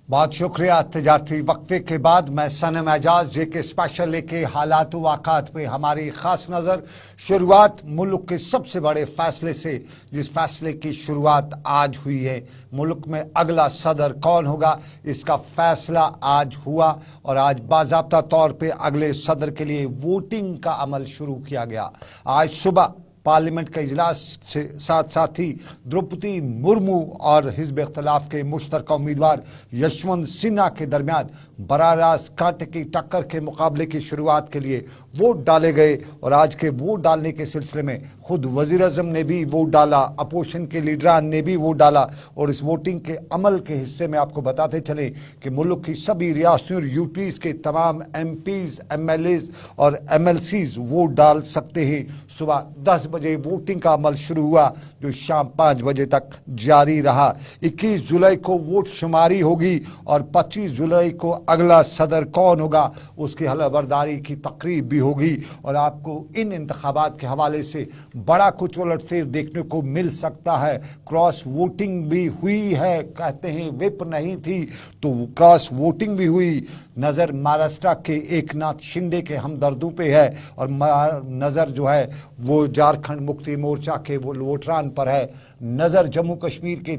बहुत शुक्रिया। तजारती वक्फे के बाद मैं सनम एजाज जे के स्पेशल लेके हालात वाक़ात पे हमारी ख़ास नज़र। शुरुआत मुल्क के सबसे बड़े फ़ैसले से, जिस फ़ैसले की शुरुआत आज हुई है। मुल्क में अगला सदर कौन होगा, इसका फ़ैसला आज हुआ और आज बाज़ाब्ता तौर पे अगले सदर के लिए वोटिंग का अमल शुरू किया गया। आज सुबह पार्लियामेंट के इजलास से साथ ही द्रौपदी मुर्मू और हिज़्ब इख्तिलाफ के मुश्तरका उम्मीदवार यशवंत सिन्हा के दरमियान बराह रास्त कांटे की टक्कर के मुकाबले की शुरुआत के लिए वोट डाले गए। और आज के वोट डालने के सिलसिले में खुद वज़ीर आज़म ने भी वोट डाला, अपोजिशन के लीडरान ने भी वोट डाला। और इस वोटिंग के अमल के हिस्से में आपको बताते चले कि मुल्क की सभी रियासतों और यूटीज़ के तमाम MPs, MLAs और MLCs वोट डाल सकते हैं। सुबह 10 बजे वोटिंग का अमल शुरू हुआ जो शाम 5 बजे तक जारी रहा। 21 जुलाई को वोट शुमारी होगी और 25 जुलाई को अगला सदर कौन होगा उसकी हलफबरदारी की तकरीब भी होगी। और आपको इन इंतखाबात के हवाले से बड़ा कुछ उलटफेर देखने को मिल सकता है। क्रॉस वोटिंग भी हुई है, कहते हैं व्हिप नहीं थी तो क्रॉस वोटिंग भी हुई। नज़र महाराष्ट्र के एकनाथ शिंदे के हमदर्दों पे है और नज़र जो है वो झारखंड मुक्ति मोर्चा के वो वोटरान पर है। नज़र जम्मू कश्मीर के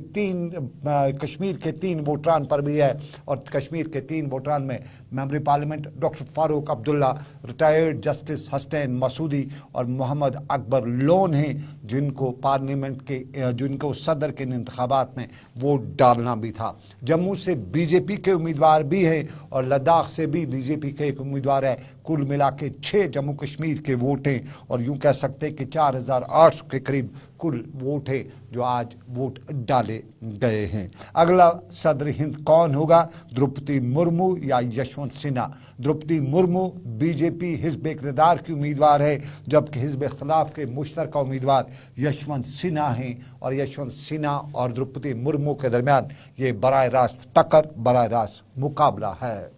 3 वोटरान पर भी है और कश्मीर के 3 वोटरान में member parliament doctor Farooq Abdullah, retired justice Hasnain Masoodi और मोहम्मद अकबर लोन हैं जिनको पार्लियामेंट के जिनको सदर के इंतखाबात में वोट डालना भी था। जम्मू से बीजेपी के उम्मीदवार भी हैं और लद्दाख से भी बीजेपी के एक उम्मीदवार है। कुल मिला के 6 जम्मू कश्मीर के वोट हैं और यूँ कह सकते हैं कि 4800 के करीब कुल वोट है जो आज वोट डाले गए हैं। अगला सदर हिंद कौन होगा, द्रौपदी मुर्मू या यशवंत सिन्हा? द्रौपदी मुर्मू बीजेपी हिज़्ब इक़्तिदार की उम्मीदवार है जबकि हिज़्ब इख्तिलाफ के मुश्तरका उम्मीदवार यशवंत सिन्हा हैं। और यशवंत सिन्हा और द्रौपदी मुर्मू के दरमियान ये बराह रास्त टक्कर, बराह रास्त मुकाबला है।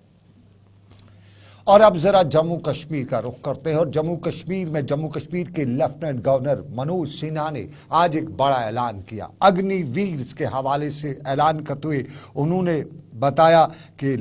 और अब ज़रा जम्मू कश्मीर का रुख करते हैं और जम्मू कश्मीर के लेफ्टिनेंट गवर्नर मनोज सिन्हा ने आज एक बड़ा ऐलान किया। अग्निवीर के हवाले से ऐलान करते हुए उन्होंने बताया कि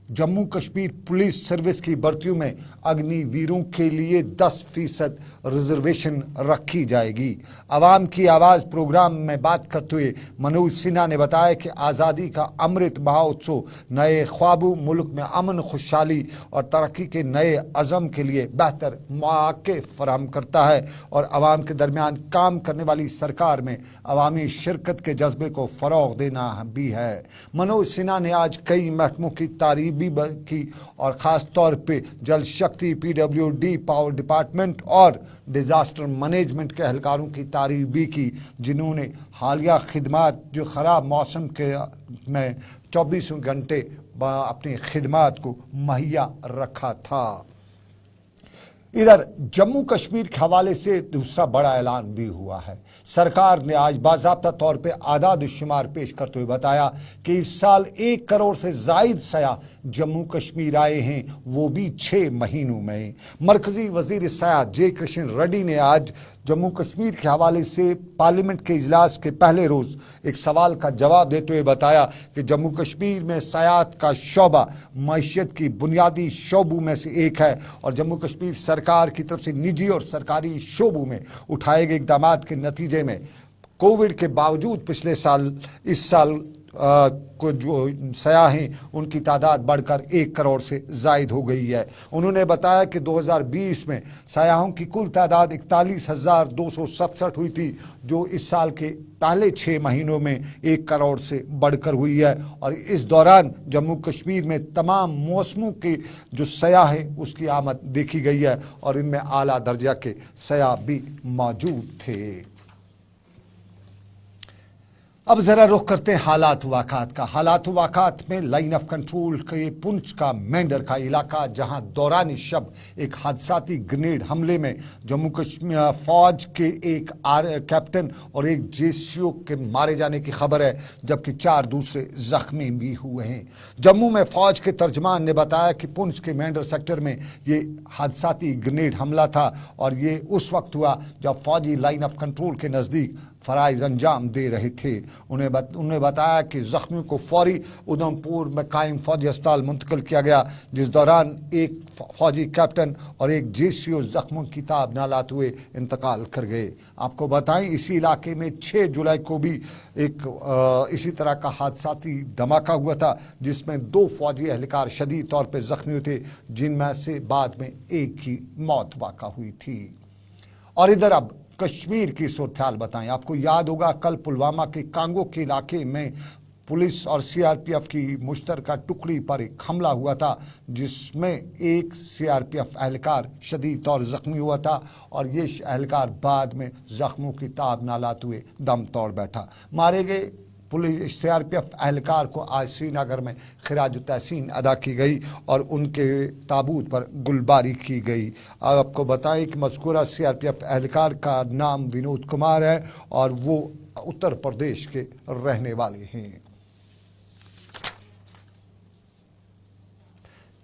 जम्मू कश्मीर पुलिस सर्विस की भर्तियों में अग्निवीरों के लिए 10% रिजर्वेशन रखी जाएगी। आवाम की आवाज़ प्रोग्राम में बात करते हुए मनोज सिन्हा ने बताया कि आज़ादी का अमृत महोत्सव नए ख्वाबों, मुल्क में अमन, खुशहाली और तरक्की के नए अज़म के लिए बेहतर मौके फराहम करता है और आवाम के दरमियान काम करने वाली सरकार में अवामी शिरकत के जज्बे को फ़रोग़ देना भी है। मनोज सिन्हा ने आज कई महकमों की तारीफ भी की और ख़ास तौर पे जल शक्ति, PWD, पावर डिपार्टमेंट और डिज़ास्टर मैनेजमेंट के एहलकारों की तारीफ भी की जिन्होंने हालिया खिदमात जो ख़राब मौसम के में 24 घंटे अपनी खिदमात को मुहैया रखा था। इधर जम्मू कश्मीर के हवाले से दूसरा बड़ा ऐलान भी हुआ है। सरकार ने आज बाज़ाब्ता तौर पे आदाद शुमार पेश करते हुए बताया कि इस साल 1 करोड़ से ज़ायद सयाह जम्मू कश्मीर आए हैं, वो भी 6 महीनों में। मरकजी वज़ीर सयाह जे किशन रेड्डी ने आज जम्मू कश्मीर के हवाले से पार्लियामेंट के इजलास के पहले रोज़ एक सवाल का जवाब देते हुए बताया कि जम्मू कश्मीर में सयाहत का शोबा मईशत की बुनियादी शोबों में से एक है और जम्मू कश्मीर सरकार की तरफ से निजी और सरकारी शोबों में उठाए गए इक़दाम के नतीजे में कोविड के बावजूद पिछले साल इस साल को जो सयाह हैं उनकी तादाद बढ़कर 1 करोड़ से ज़ायद हो गई है। उन्होंने बताया कि 2020 में सयाहों की कुल तादाद 41,267 हुई थी जो इस साल के पहले 6 महीनों में 1 करोड़ से बढ़कर हुई है। और इस दौरान जम्मू कश्मीर में तमाम मौसमों के जो सयाह हैं उसकी आमद देखी गई है और इनमें आला दर्जा के सयाह भी मौजूद थे। अब ज़रा रुख करते हैं हालात वाक़ात का। हालात वाक़ात में लाइन ऑफ कंट्रोल के पुंछ का मेंढर का इलाका जहां दौरान शब एक हादसाती ग्रेनेड हमले में जम्मू कश्मीर फ़ौज के एक कैप्टन और एक JCO के मारे जाने की खबर है जबकि 4 दूसरे ज़ख्मी भी हुए हैं। जम्मू में फ़ौज के तर्जमान ने बताया कि पुंछ के मेंढर सेक्टर में ये हादसाती ग्रेनेड हमला था और ये उस वक्त हुआ जब फ़ौजी लाइन ऑफ कंट्रोल के नज़दीक फ़राइज़ अंजाम दे रहे थे। उन्हें बताया कि ज़ख्मियों को फौरी उधमपुर में कायम फ़ौजी अस्पताल मुंतकिल किया गया, जिस दौरान एक फ़ौजी कैप्टन और एक JCO ज़ख्मों की ताब ना लाते हुए इंतकाल कर गए। आपको बताएं, इसी इलाके में 6 जुलाई को भी एक इसी तरह का हादसाती धमाका हुआ था, जिसमें 2 फ़ौजी एहलकार शदीद तौर पर ज़ख्मी हुए थे, जिनमें से बाद में एक की मौत वाक़ा हुई थी। और इधर अब कश्मीर की सूरत-हाल बताएं। आपको याद होगा, कल पुलवामा के कांगो के इलाके में पुलिस और CRPF की मुश्तरका टुकड़ी पर एक हमला हुआ था, जिसमें एक CRPF एहलकार शदीद तौर ज़ख्मी हुआ था और ये एहलकार बाद में ज़ख्मों की ताब ना लाते हुए दम तोड़ बैठा। मारे गए पुलिस CRPF एहलकार को आज श्रीनगर में खिराज तहसीन अदा की गई और उनके ताबूत पर गुलबारी की गई। आपको बताएं कि मज़कूरा CRPF एहलकार का नाम विनोद कुमार है और वो उत्तर प्रदेश के रहने वाले हैं।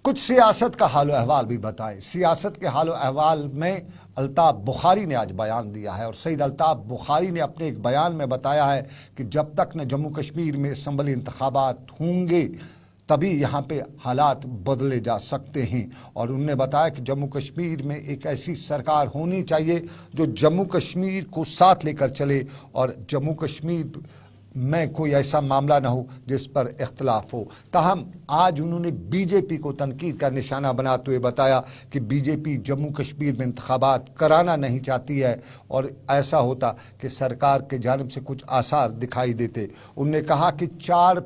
कुछ सियासत का हाल अहवाल भी बताएं। सियासत के हाल अहवाल में अल्ताफ़ बुखारी ने आज बयान दिया है और सईद अल्ताफ़ बुखारी ने अपने एक बयान में बताया है कि जब तक न जम्मू कश्मीर में असम्बली इंतखाबात होंगे तभी यहाँ पे हालात बदले जा सकते हैं। और उन्होंने बताया कि जम्मू कश्मीर में एक ऐसी सरकार होनी चाहिए जो जम्मू कश्मीर को साथ लेकर चले और जम्मू कश्मीर में कोई ऐसा मामला ना हो जिस पर इख्तलाफ हो। ताहम आज उन्होंने BJP को तनकीद का निशाना बनाते हुए बताया कि BJP जम्मू कश्मीर में इंतखाबात कराना नहीं चाहती है और ऐसा होता कि सरकार के जानिब से कुछ आसार दिखाई देते। उन्होंने कहा कि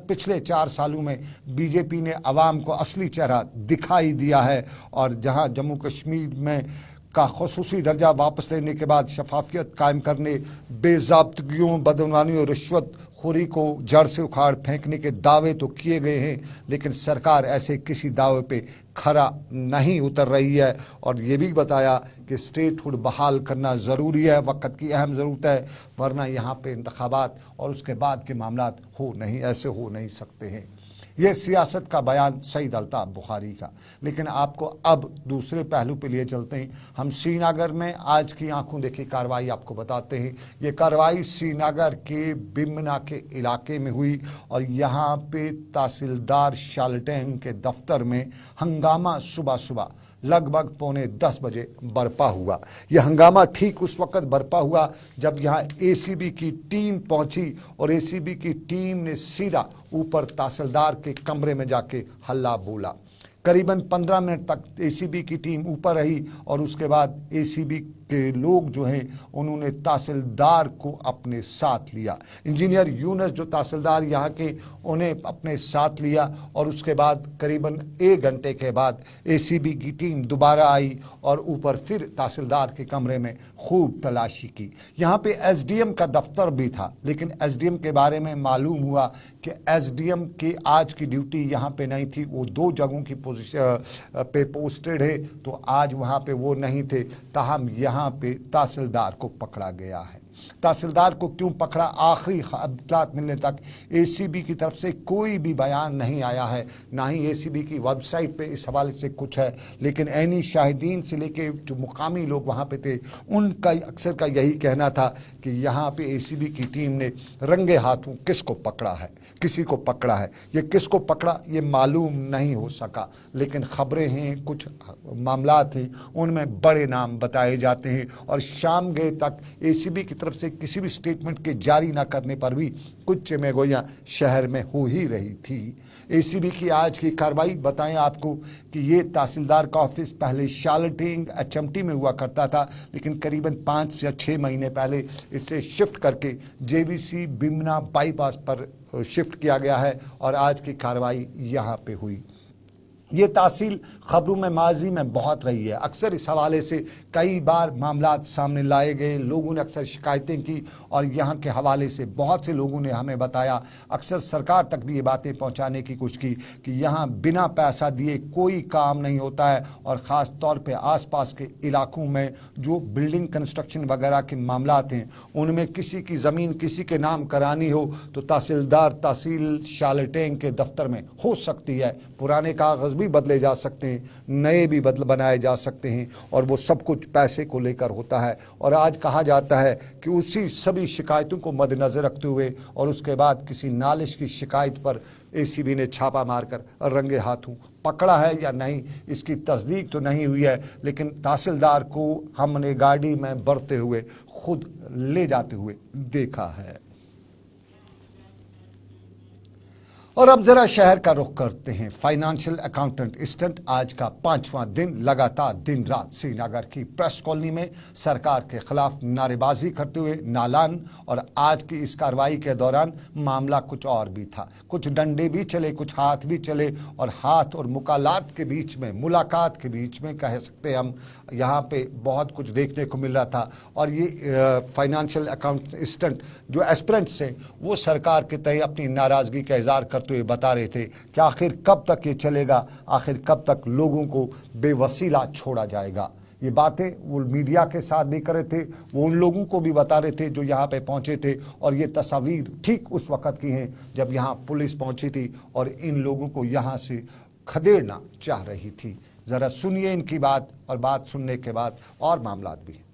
पिछले 4 सालों में BJP ने अवाम को असली चेहरा दिखाई दिया है और जहां जम्मू कश्मीर में का खुसूसी दर्जा वापस लेने के बाद शफाफियत कायम करने, बेज़ाब्तगियों, बदनवानी और रिश्वत खोरी को जड़ से उखाड़ फेंकने के दावे तो किए गए हैं, लेकिन सरकार ऐसे किसी दावे पे खरा नहीं उतर रही है। और ये भी बताया कि स्टेटहुड बहाल करना ज़रूरी है, वक्त की अहम ज़रूरत है, वरना यहाँ पे इंतखाबात और उसके बाद के मामलात ऐसे हो नहीं सकते हैं। ये सियासत का बयान सईद अल्ताफ़ बुखारी का। लेकिन आपको अब दूसरे पहलू पे लिए चलते हैं। हम श्रीनगर में आज की आंखों देखी कार्रवाई आपको बताते हैं। ये कार्रवाई श्रीनगर के बिमना के इलाके में हुई और यहाँ पे तहसीलदार शालटेन के दफ्तर में हंगामा सुबह लगभग 9:45 बजे बरपा हुआ। यह हंगामा ठीक उस वक्त बरपा हुआ जब यहाँ ACB की टीम पहुंची और ACB की टीम ने सीधा ऊपर तहसीलदार के कमरे में जाके हल्ला बोला। करीबन 15 मिनट तक ACB की टीम ऊपर रही और उसके बाद ACB के लोग जो हैं उन्होंने तहसीलदार को अपने साथ लिया। इंजीनियर यूनुस जो तहसीलदार यहाँ के, उन्हें अपने साथ लिया और उसके बाद करीबन 1 घंटे के बाद ACB की टीम दोबारा आई और ऊपर फिर तहसीलदार के कमरे में खूब तलाशी की। यहाँ पे SDM का दफ्तर भी था, लेकिन SDM के बारे में मालूम हुआ कि SDM की आज की ड्यूटी यहाँ पे नहीं थी, वो 2 जगहों की पोजीशन पे पोस्टेड है, तो आज वहाँ पे वो नहीं थे। ताहम यहाँ पे तहसीलदार को पकड़ा गया है। तहसीलदार को क्यों पकड़ा, आखिरी इत्तलात मिलने तक ACB की तरफ से कोई भी बयान नहीं आया है, ना ही ACB की वेबसाइट पे इस हवाले से कुछ है। लेकिन ऐनी शाहिदीन से लेके जो मुकामी लोग वहाँ पे थे, उनका अक्सर का यही कहना था कि यहाँ पे ACB की टीम ने रंगे हाथों किसको पकड़ा है, किसी को पकड़ा है। ये किसको पकड़ा ये मालूम नहीं हो सका, लेकिन खबरें हैं, कुछ मामलात हैं, उनमें बड़े नाम बताए जाते हैं। और शाम गए तक ACB की तरफ से किसी भी स्टेटमेंट के जारी ना करने पर भी कुछ चिमेगोइयाँ शहर में हो ही रही थी। ACB की आज की कार्रवाई बताएं आपको कि ये तहसीलदार का ऑफिस पहले शालटेन HMT में हुआ करता था, लेकिन करीबन 5 या 6 महीने पहले इसे शिफ्ट करके JVC बिमना बाईपास पर शिफ्ट किया गया है और आज की कार्रवाई यहाँ पे हुई। ये तहसील खबरों में माजी में बहुत रही है। अक्सर इस हवाले से कई बार मामलात सामने लाए गए, लोगों ने अक्सर शिकायतें की और यहाँ के हवाले से बहुत से लोगों ने हमें बताया, अक्सर सरकार तक भी ये बातें पहुँचाने की कोशिश की कि यहाँ बिना पैसा दिए कोई काम नहीं होता है। और ख़ास तौर पे आसपास के इलाकों में जो बिल्डिंग कंस्ट्रक्शन वगैरह के मामलात हैं, उनमें किसी की ज़मीन किसी के नाम करानी हो तो तहसीलदार तहसील शालटेन के दफ्तर में हो सकती है, पुराने कागज़ भी बदले जा सकते हैं, नए भी बनाए जा सकते हैं, और वो सब कुछ पैसे को लेकर होता है। और आज कहा जाता है कि उसी सभी शिकायतों को मद्देनज़र रखते हुए और उसके बाद किसी नालिश की शिकायत पर एसीबी ने छापा मारकर रंगे हाथों पकड़ा है या नहीं इसकी तस्दीक तो नहीं हुई है, लेकिन तहसीलदार को हमने गाड़ी में बढ़ते हुए खुद ले जाते हुए देखा है। और अब जरा शहर का रुख करते हैं। फाइनेंशियल अकाउंटेंट स्टंट आज का 5वां दिन लगातार दिन रात श्रीनगर की प्रेस कॉलोनी में सरकार के खिलाफ नारेबाजी करते हुए नालान। और आज की इस कार्रवाई के दौरान मामला कुछ और भी था, कुछ डंडे भी चले, कुछ हाथ भी चले, और हाथ और मुकालात के बीच में, मुलाकात के बीच में कह सकते हम, यहाँ पे बहुत कुछ देखने को मिल रहा था। और ये फाइनेंशियल अकाउंटेंट जो एस्पिरेंट्स हैं वो सरकार के तय अपनी नाराज़गी का इजहार करते हुए बता रहे थे कि आखिर कब तक ये चलेगा, आखिर कब तक लोगों को बेवसीला छोड़ा जाएगा। ये बातें वो मीडिया के साथ भी कर रहे थे, वो उन लोगों को भी बता रहे थे जो यहाँ पे पहुँचे थे। और ये तस्वीर ठीक उस वक़्त की हैं जब यहाँ पुलिस पहुँची थी और इन लोगों को यहाँ से खदेड़ना चाह रही थी। ज़रा सुनिए इनकी बात, और बात सुनने के बाद और मामला भी हैं।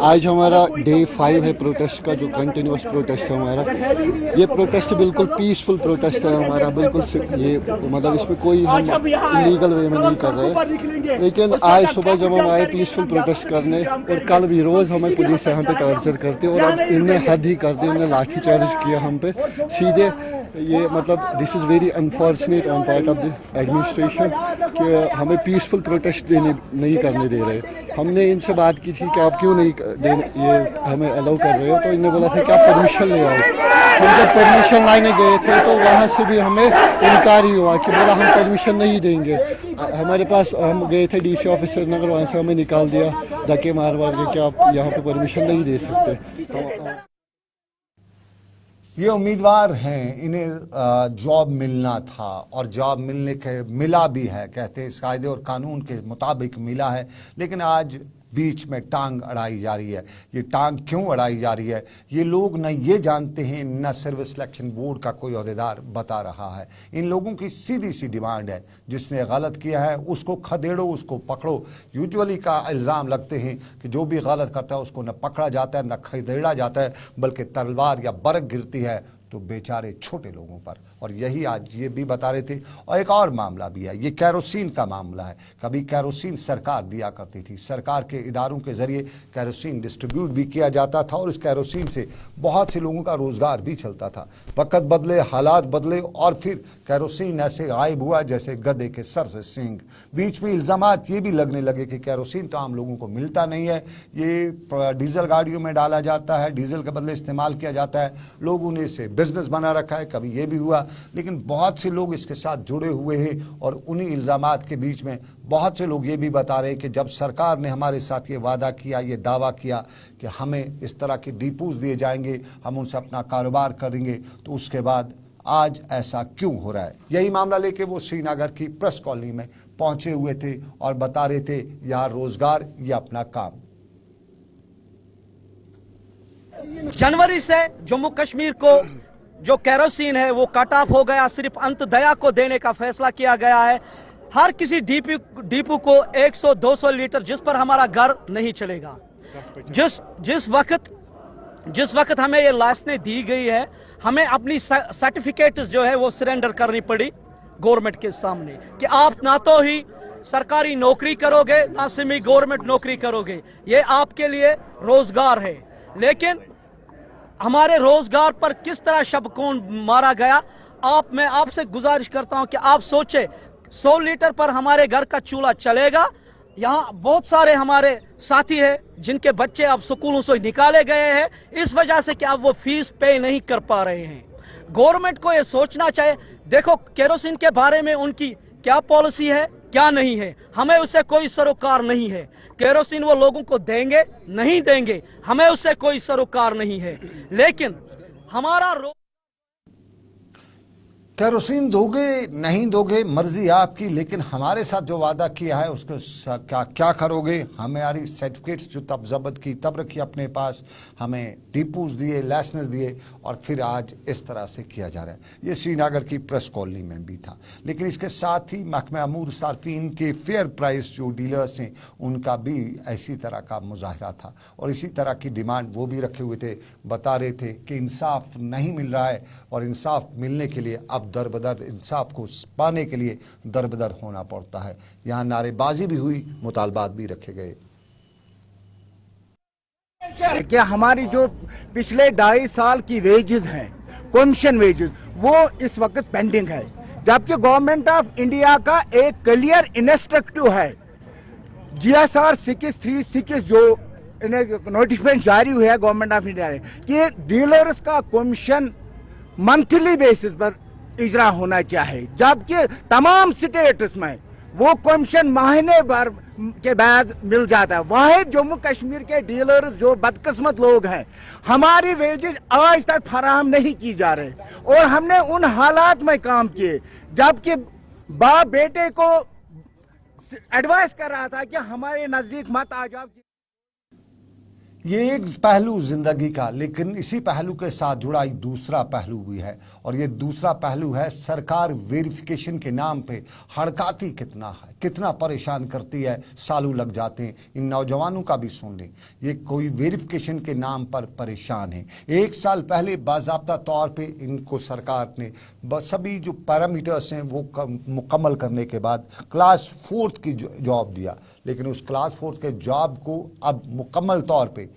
आज हमारा डे 5 है प्रोटेस्ट का, जो कंटिन्यूस प्रोटेस्ट है हमारा। ये प्रोटेस्ट बिल्कुल पीसफुल प्रोटेस्ट है हमारा, बिल्कुल ये मतलब इसमें कोई हम इलीगल वे में नहीं कर रहे। लेकिन आज सुबह जब हम आए पीसफुल प्रोटेस्ट करने, और कल भी रोज़ हमें पुलिस यहाँ पे टॉर्चर करती है, और अब इनने हद ही कर दी, इन्होंने लाठी चार्ज किया हम पे सीधे। ये मतलब this is very unfortunate on part of the administration कि हमें पीसफुल प्रोटेस्ट नहीं करने दे रहे। हमने इनसे बात की थी कि आप क्यों नहीं ये हमें अलाउ कर रहे हो, तो इन्होंने बोला था कि आप परमिशन ले आओ। हम जब परमिशन लाने गए थे तो वहाँ से भी हमें इनकार ही हुआ कि बोला हम परमिशन नहीं देंगे। हमारे पास हम गए थे डीसी ऑफिस श्रीनगर, वहाँ से हमें निकाल दिया धक्के मार के कि आप यहाँ पे परमिशन नहीं दे सकते। ये उम्मीदवार हैं, इन्हें जॉब मिलना था और जॉब मिला भी है, कहते हैं इस कायदे और कानून के मुताबिक मिला है। लेकिन आज बीच में टांग अड़ाई जा रही है। ये टांग क्यों अड़ाई जा रही है, ये लोग न ये जानते हैं, न सर्विस सिलेक्शन बोर्ड का कोई अहदेदार बता रहा है। इन लोगों की सीधी सी डिमांड है, जिसने गलत किया है उसको खदेड़ो, उसको पकड़ो। यूजुअली का इल्ज़ाम लगते हैं कि जो भी गलत करता है उसको न पकड़ा जाता है, न खदेड़ा जाता है, बल्कि तलवार या बरक गिरती है तो बेचारे छोटे लोगों पर। और यही आज ये भी बता रहे थे। और एक और मामला भी है, ये कैरोसिन का मामला है। कभी कैरोसिन सरकार दिया करती थी, सरकार के इदारों के ज़रिए कैरोसिन डिस्ट्रीब्यूट भी किया जाता था, और इस कैरोसिन से बहुत से लोगों का रोज़गार भी चलता था। वक़्त बदले, हालात बदले, और फिर कैरोसिन ऐसे गायब हुआ जैसे गधे के सर से सींग। बीच में इल्ज़ामात ये भी लगने लगे कि कैरोसिन तो आम लोगों को मिलता नहीं है, ये डीजल गाड़ियों में डाला जाता है, डीजल के बदले इस्तेमाल किया जाता है, लोगों ने इसे बिजनेस बना रखा है। कभी ये भी हुआ, लेकिन बहुत से लोग इसके साथ जुड़े हुए हैं। और उन्हीं इल्ज़ामात के बीच में बहुत से लोग ये भी बता रहे हैं कि जब सरकार ने हमारे साथ ये वादा किया, ये दावा किया कि हमें इस तरह के डिपोज दिए जाएंगे, हम उनसे अपना कारोबार करेंगे, तो उसके बाद आज ऐसा क्यों हो रहा है। यही मामला लेके वो श्रीनगर की प्रेस कॉलोनी में पहुंचे हुए थे और बता रहे थे यहाँ रोजगार या अपना काम। जनवरी से जम्मू कश्मीर को जो केरोसिन है वो कट ऑफ हो गया, सिर्फ अंत्योदया को देने का फैसला किया गया है। हर किसी डिपो को 100-200 लीटर, जिस पर हमारा घर नहीं चलेगा। जिस वक्त हमें ये लाइसेंस दी गई है, हमें अपनी सर्टिफिकेट जो है वो सरेंडर करनी पड़ी गवर्नमेंट के सामने कि आप ना तो ही सरकारी नौकरी करोगे, ना सेमी गवर्नमेंट नौकरी करोगे, ये आपके लिए रोजगार है। लेकिन हमारे रोजगार पर किस तरह शबकून मारा गया। मैं आपसे गुजारिश करता हूं कि आप सोचे 100 लीटर पर हमारे घर का चूल्हा चलेगा। यहाँ बहुत सारे हमारे साथी हैं जिनके बच्चे अब स्कूलों से निकाले गए हैं इस वजह से कि अब वो फीस पे नहीं कर पा रहे हैं। गवर्नमेंट को ये सोचना चाहिए। देखो केरोसिन के बारे में उनकी क्या पॉलिसी है, क्या नहीं है, हमें उससे कोई सरोकार नहीं है। केरोसिन वो लोगों को देंगे नहीं देंगे, हमें उससे कोई सरोकार नहीं है। लेकिन हमारा केरोसिन दोगे नहीं दोगे मर्जी आपकी, लेकिन हमारे साथ जो वादा किया है उसको क्या करोगे? हमारी सर्टिफिकेट्स जो तब जब्त की तब रखी अपने पास, हमें डिपोज दिए, लाइसेंस दिए, और फिर आज इस तरह से किया जा रहा है। ये श्रीनगर की प्रेस कॉलोनी में भी था। लेकिन इसके साथ ही महकमा अमूर सार्फिन के फेयर प्राइस जो डीलर्स हैं उनका भी ऐसी तरह का मुजाहरा था और इसी तरह की डिमांड वो भी रखे हुए थे। बता रहे थे कि इंसाफ नहीं मिल रहा है और इंसाफ मिलने के लिए अब दरबदर, इंसाफ को पाने के लिए दरबदर होना पड़ता है। यहाँ नारेबाजी भी हुई, मुतालबात भी रखे गए। क्या हमारी जो पिछले 2.5 साल की वेजेस हैं, कमीशन वेजेस, वो इस वक्त पेंडिंग है, जबकि गवर्नमेंट ऑफ इंडिया का एक क्लियर इंस्ट्रक्टिव है GSR 636 जो नोटिफिकेशन जारी हुआ है गवर्नमेंट ऑफ इंडिया ने कि डीलर्स का कमीशन मंथली बेसिस पर इजरा होना चाहिए, जबकि तमाम स्टेट्स में वो कमीशन महीने भर के बाद मिल जाता है। वही जम्मू कश्मीर के डीलर्स जो बदकिस्मत लोग हैं, हमारी वेजेस आज तक फराहम नहीं की जा रहे और हमने उन हालात में काम किए जबकि बाप बेटे को एडवाइस कर रहा था कि हमारे नजदीक मत आ जाओ। ये एक पहलू जिंदगी का, लेकिन इसी पहलू के साथ जुड़ा एक दूसरा पहलू भी है और ये दूसरा पहलू है सरकार वेरिफिकेशन के नाम पे हड़काती कितना है, कितना परेशान करती है, सालों लग जाते हैं। इन नौजवानों का भी सुन लें, ये कोई वेरिफिकेशन के नाम पर परेशान है। 1 साल पहले बाज़ाब्ता तौर पे इनको सरकार ने सभी जो पैरामीटर्स हैं वो मुकम्मल करने के बाद क्लास 4 की जॉब दिया, लेकिन उस क्लास 4 के जॉब को अब मुकम्मल तौर पे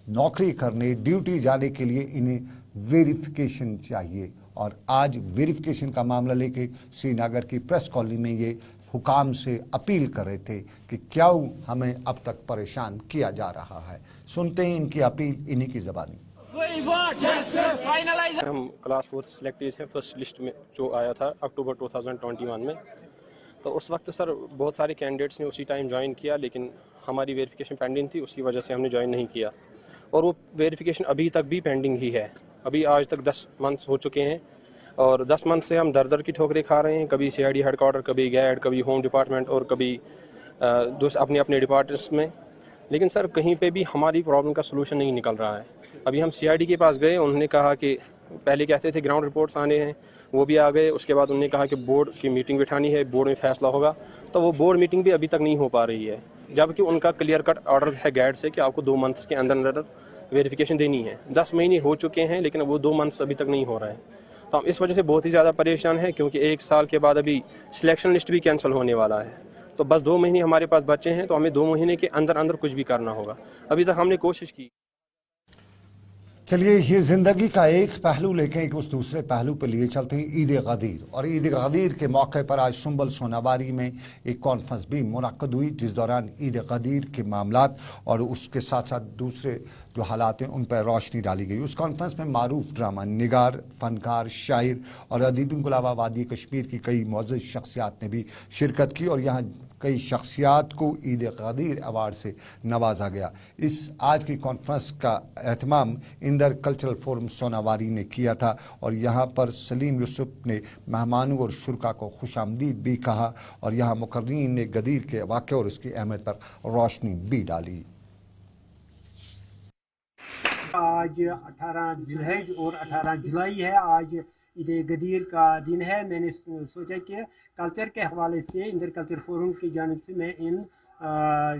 नौकरी करने, ड्यूटी जाने के लिए इन्हें वेरिफिकेशन चाहिए। और आज वेरिफिकेशन का मामला लेके श्रीनगर की प्रेस कॉलोनी में ये हुकाम से अपील कर रहे थे कि क्यों हमें अब तक परेशान किया जा रहा है। सुनते हैं इनकी अपील इन्हीं की ज़बानी। हम क्लास 4 सिलेक्टेड हैं फर्स्ट लिस्ट में जो आया था अक्टूबर 2021 में। तो उस वक्त सर बहुत सारे कैंडिडेट्स ने उसी टाइम ज्वाइन किया, लेकिन हमारी वेरिफिकेशन पेंडिंग थी, उसकी वजह से हमने ज्वाइन नहीं किया और वो वेरिफिकेशन अभी तक भी पेंडिंग ही है। अभी आज तक 10 मंथ्स हो चुके हैं और 10 मंथ से हम दर दर की ठोकरें खा रहे हैं, कभी CID हेडक्वार्टर, कभी गैड, कभी होम डिपार्टमेंट और कभी अपने अपने डिपार्टमेंट्स में। लेकिन सर कहीं पे भी हमारी प्रॉब्लम का सलूशन नहीं निकल रहा है। अभी हम CID के पास गए, उन्होंने कहा कि पहले कहते थे ग्राउंड रिपोर्ट्स आने हैं, वो भी आ गए। उसके बाद उन्होंने कहा कि बोर्ड की मीटिंग बिठानी है, बोर्ड में फैसला होगा, तो वो बोर्ड मीटिंग भी अभी तक नहीं हो पा रही है, जबकि उनका क्लियर कट ऑर्डर है गैड से कि आपको 2 मंथ्स के अंदर अंदर वेरिफिकेशन देनी है। 10 महीने हो चुके हैं लेकिन वो 2 मंथ्स अभी तक नहीं हो रहा है। तो हम इस वजह से बहुत ही ज़्यादा परेशान हैं, क्योंकि 1 साल के बाद अभी सिलेक्शन लिस्ट भी कैंसिल होने वाला है। तो बस 2 महीने हमारे पास बचे हैं, तो हमें 2 महीने के अंदर अंदर कुछ भी करना होगा। अभी तक हमने कोशिश की। चलिए, ये ज़िंदगी का एक पहलू लेके एक उस दूसरे पहलू पे लिए चलते हैं, ईद गदीर। और ईद गदीर के मौके पर आज सुंबल सोनावारी में एक कॉन्फ्रेंस भी मुनक्कद हुई, जिस दौरान ईद गदीर के मामलात और उसके साथ साथ दूसरे जो हालात हैं उन पर रोशनी डाली गई। उस कॉन्फ्रेंस में मारूफ ड्रामा निगार, फनकार, शायर और अदीबों के अलावा वादी कश्मीर की कई मौजूद शख्सियात ने भी शिरकत की और यहाँ कई शख्सियात को ईद गदीर अवार्ड से नवाजा गया। इस आज की कॉन्फ्रेंस का एहतमाम इंदर कल्चरल फोरम सोनावारी ने किया था और यहाँ पर सलीम यूसुफ ने मेहमानों और शुरका को खुशामदीद भी कहा और यहाँ मुकर्रीन ने गदीर के वाक़े और उसकी अहमियत पर रोशनी भी डाली। आज 18 जिलहज और 18 जुलाई है, आज ईद गदीर का दिन है। मैंने सोचा कि कल्चर के हवाले से इंदर कल्चर फोरम की जानिब से मैं इन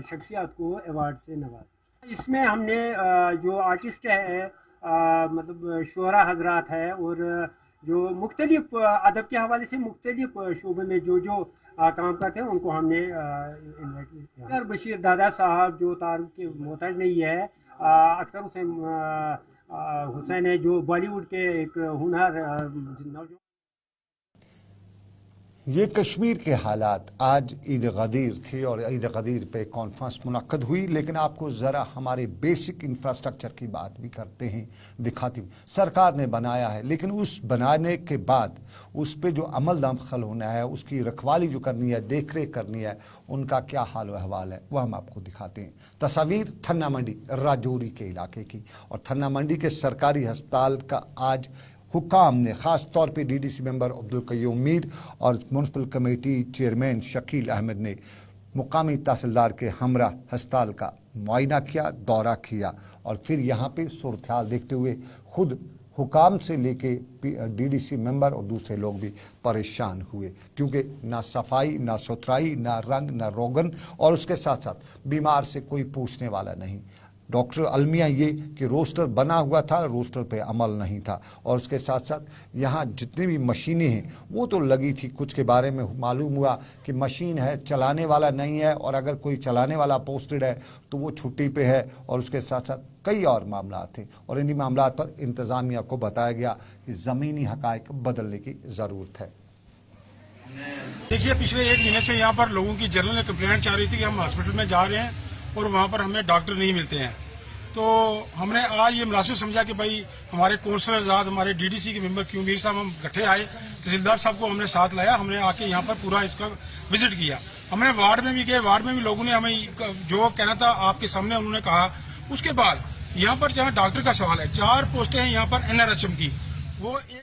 शख्सियात को अवार्ड से नवाजा। इसमें हमने जो आर्टिस्ट है, मतलब शुरा हजरात है और जो मुख्तलिफ अदब के हवाले से मुख्तलिफ शोबे में जो काम करते हैं उनको हमने इन्वाइट किया। बशीर दादा साहब जो तारुफ के मोहताज नहीं है, अख्तर हुसैन है जो बॉलीवुड के एक हुनर। ये कश्मीर के हालात, आज ईद गदीर थी और ईद गदीर पे कॉन्फ्रेंस मुनक्कद हुई, लेकिन आपको ज़रा हमारे बेसिक इंफ्रास्ट्रक्चर की बात भी करते हैं, दिखाती। सरकार ने बनाया है, लेकिन उस बनाने के बाद उस पे जो अमल दखल होना है, उसकी रखवाली जो करनी है, देख रेख करनी है, उनका क्या हाल अहवाल है वह हम आपको दिखाते हैं। तस्वीर थन्ना मंडी राजौरी के इलाके की, और थन्ना मंडी के सरकारी अस्पताल का आज हुकाम ने ख़ास तौर पे डीडीसी मेंबर अब्दुल कय्यूम मीर और municipal committee chairman Shakeel Ahmed ने मुकामी तहसीलदार के हमरा अस्पताल का मुआयना किया, दौरा किया और फिर यहाँ पे सूरत हाल देखते हुए खुद हुकाम से लेके डीडीसी मेंबर और दूसरे लोग भी परेशान हुए, क्योंकि ना सफाई, ना सुथराई, ना रंग, ना रोगन और उसके साथ साथ बीमार से कोई पूछने वाला नहीं। डॉक्टर अलमिया ये कि रोस्टर बना हुआ था, रोस्टर पे अमल नहीं था और उसके साथ साथ यहाँ जितनी भी मशीनें हैं वो तो लगी थी, कुछ के बारे में मालूम हुआ कि मशीन है चलाने वाला नहीं है और अगर कोई चलाने वाला पोस्टेड है तो वो छुट्टी पे है और उसके साथ साथ कई और मामला थे और इन्हीं मामला पर इंतज़ामिया को बताया गया कि ज़मीनी हक़ाइक़ बदलने की ज़रूरत है। देखिए, पिछले 1 महीने से यहाँ पर लोगों की जनरल कंप्लेंट चाह रही थी कि हम हॉस्पिटल में जा रहे हैं और वहाँ पर हमें डॉक्टर नहीं मिलते हैं। तो हमने आज ये मुनासिब समझा कि भाई हमारे काउंसलर आजाद, हमारे डीडीसी के मेंबर क्यों मीर साहब, हम इकट्ठे आए, तहसीलदार साहब को हमने साथ लाया, हमने आके यहाँ पर पूरा इसका विजिट किया। हमने वार्ड में भी गए, वार्ड में भी लोगों ने हमें जो कहना था आपके सामने उन्होंने कहा। उसके बाद यहाँ पर जहाँ डॉक्टर का सवाल है, 4 पोस्टें हैं यहाँ पर NRHM की, वो एक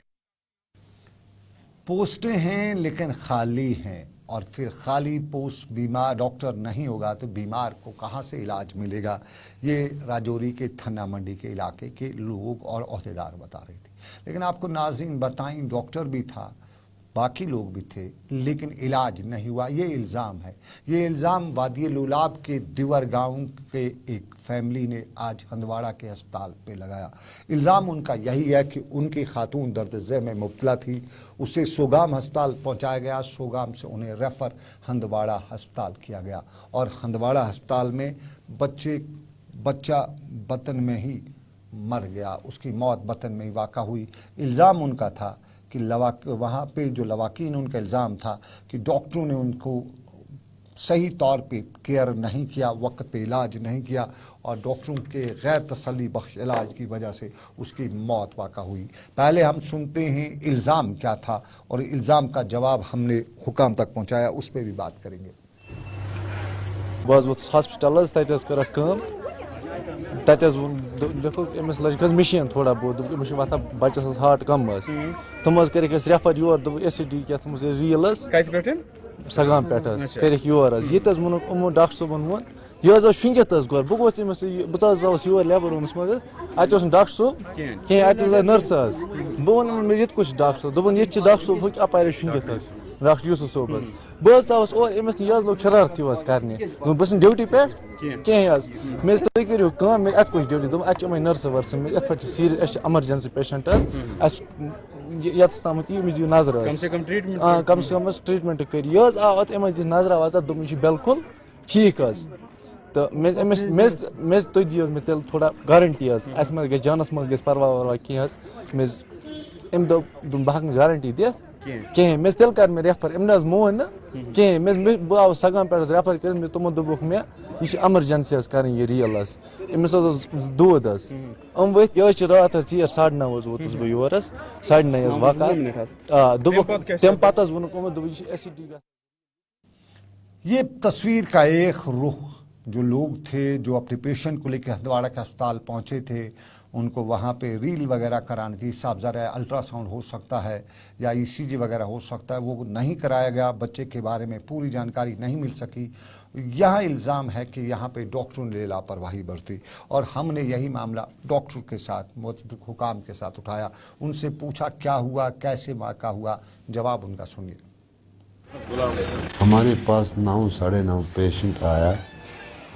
पोस्टें हैं लेकिन खाली हैं और फिर खाली पोस्ट, बीमार डॉक्टर नहीं होगा तो बीमार को कहाँ से इलाज मिलेगा। ये राजौरी के थन्ना मंडी के इलाके के लोग और ओहदेदार बता रहे थे। लेकिन आपको नाज़रीन बताएं, डॉक्टर भी था, बाकी लोग भी थे, लेकिन इलाज नहीं हुआ। ये इल्ज़ाम है, ये इल्ज़ाम वादी लुलाब के दिवर गाँव के एक फैमिली ने आज हंदवाड़ा के अस्पताल पे लगाया। इल्ज़ाम उनका यही है कि उनकी खातून दर्द ज़े में मुब्तला थी, उसे सोगाम अस्पताल पहुंचाया गया, सोगाम से उन्हें रेफ़र हंदवाड़ा अस्पताल किया गया और हंदवाड़ा अस्पताल में बच्चा बतन में ही मर गया, उसकी मौत बतन में ही वाक़ा हुई। इल्ज़ाम उनका था कि वहाँ पे जो लवाकीन, उनका इल्ज़ाम था कि डॉक्टरों ने उनको सही तौर पे केयर नहीं किया, वक्त पे इलाज नहीं किया और डॉक्टरों के गैर तसल्ली बख्श इलाज की वजह से उसकी मौत वाक़ा हुई। पहले हम सुनते हैं इल्ज़ाम क्या था और इल्ज़ाम का जवाब हमने हुकाम तक पहुँचाया, उस पर भी बात करेंगे। बस हॉस्पिटल देखो अमिस लड़कस मशीन थोड़ा बहुत वता बच्चस हार्ट कम तुम कर रेफर योर SCD क्या रील सगाम पे कर योर ये वोन डॉक्टर सोबन वोन यह शुंगित गोर बह गोस अमिस बहुत योर लेबर रूमस मज अत डॉक्टर सोब कहें अत नर्स बह वन ये कुछ डॉक्टर सोब दोपन ये डॉक्टर सोब हूँ अपार शुंगित डॉक्टर यूसुफ सोब बह और अमिस लोग शरारती करने बस ड्यूटी पे कहें मे तुम करो अत कुछ ड्यूटी दोप अत नर्स वर्स पे सीरियस एमरजेंसी पेशेंट ये तम यू नजर कम से कम ट्रीटमेंट कर यह आव अत नजर वजर दोप यह बिल्कुल ठीक तो मे तुम दियो मे तेल थोड़ा गारंटी अस मे ग जानस मज ग परवा वरवा कह अम दोप बह गारंटी दिख कहें मे तेल कर मे रेफर अम मोन न कहें मे बह आव सगाम पे रेफर कर तमो दोप मे यह एमरजेंसी कर रील अमिस दूध वत यह रात 8:30 वोतस बह योर 9:30 वाक़ा तम पे वोन SCD। ये तस्वीर का एक रुख, जो लोग थे जो अपने पेशेंट को लेकर हंदवाड़ा के अस्पताल पहुंचे थे, उनको वहाँ पे रील वगैरह करानी थी, साफ ज़रा है अल्ट्रासाउंड हो सकता है या ECG वगैरह हो सकता है, वो नहीं कराया गया, बच्चे के बारे में पूरी जानकारी नहीं मिल सकी। यहाँ इल्ज़ाम है कि यहाँ पे डॉक्टरों ने लापरवाही बरती और हमने यही मामला डॉक्टर के साथ, हुकाम के साथ उठाया, उनसे पूछा क्या हुआ, कैसे वाक़ा हुआ, जवाब उनका सुनिए। हमारे पास 9 साढ़े 9 पेशेंट आया,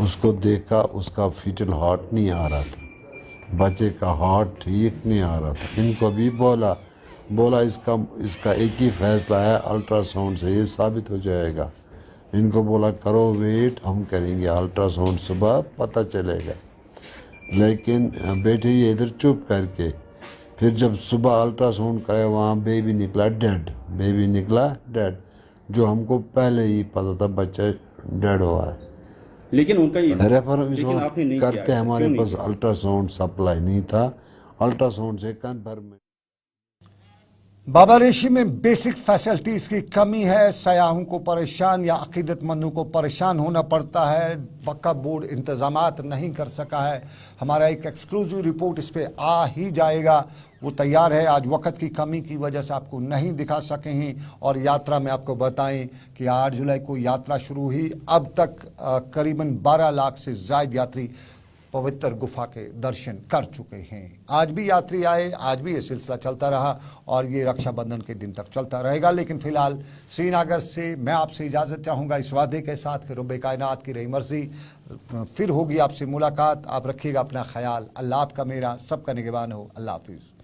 उसको देखा, उसका फीटल हार्ट नहीं आ रहा था, बच्चे का हार्ट ठीक नहीं आ रहा था। इनको भी बोला इसका एक ही फैसला है, अल्ट्रासाउंड से ये साबित हो जाएगा। इनको बोला करो वेट, हम करेंगे अल्ट्रासाउंड, सुबह पता चलेगा। लेकिन बैठे ये इधर चुप करके, फिर जब सुबह अल्ट्रासाउंड कराया वहाँ बेबी निकला डेड, जो हमको पहले ही पता था बच्चा डेड हुआ है। लेकिन उनका रेफर करते हमारे पास अल्ट्रासाउंड सप्लाई नहीं था, अल्ट्रासाउंड से कन्फर्म। बाबा रेशी में बेसिक फैसिलिटीज की कमी है, सयाहों को परेशान या अकीदतमंदों को परेशान होना पड़ता है, वक्फ बोर्ड इंतजामात नहीं कर सका है। हमारा एक एक्सक्लूसिव रिपोर्ट इस पे आ ही जाएगा, वो तैयार है। आज वक्त की कमी की वजह से आपको नहीं दिखा सके हैं। और यात्रा में आपको बताएं कि 8 जुलाई को यात्रा शुरू हुई, अब तक करीबन 12 लाख से ज़ायद यात्री पवित्र गुफा के दर्शन कर चुके हैं। आज भी यात्री आए, आज भी ये सिलसिला चलता रहा और ये रक्षाबंधन के दिन तक चलता रहेगा। लेकिन फिलहाल श्रीनगर से मैं आपसे इजाज़त चाहूँगा इस वादे के साथ कि रब्बे कायनात की रही मर्जी फिर होगी आपसे मुलाकात। आप रखिएगा अपना ख्याल। अल्लाह आपका मेरा सबका निगहबान हो। अल्लाह हाफिज़।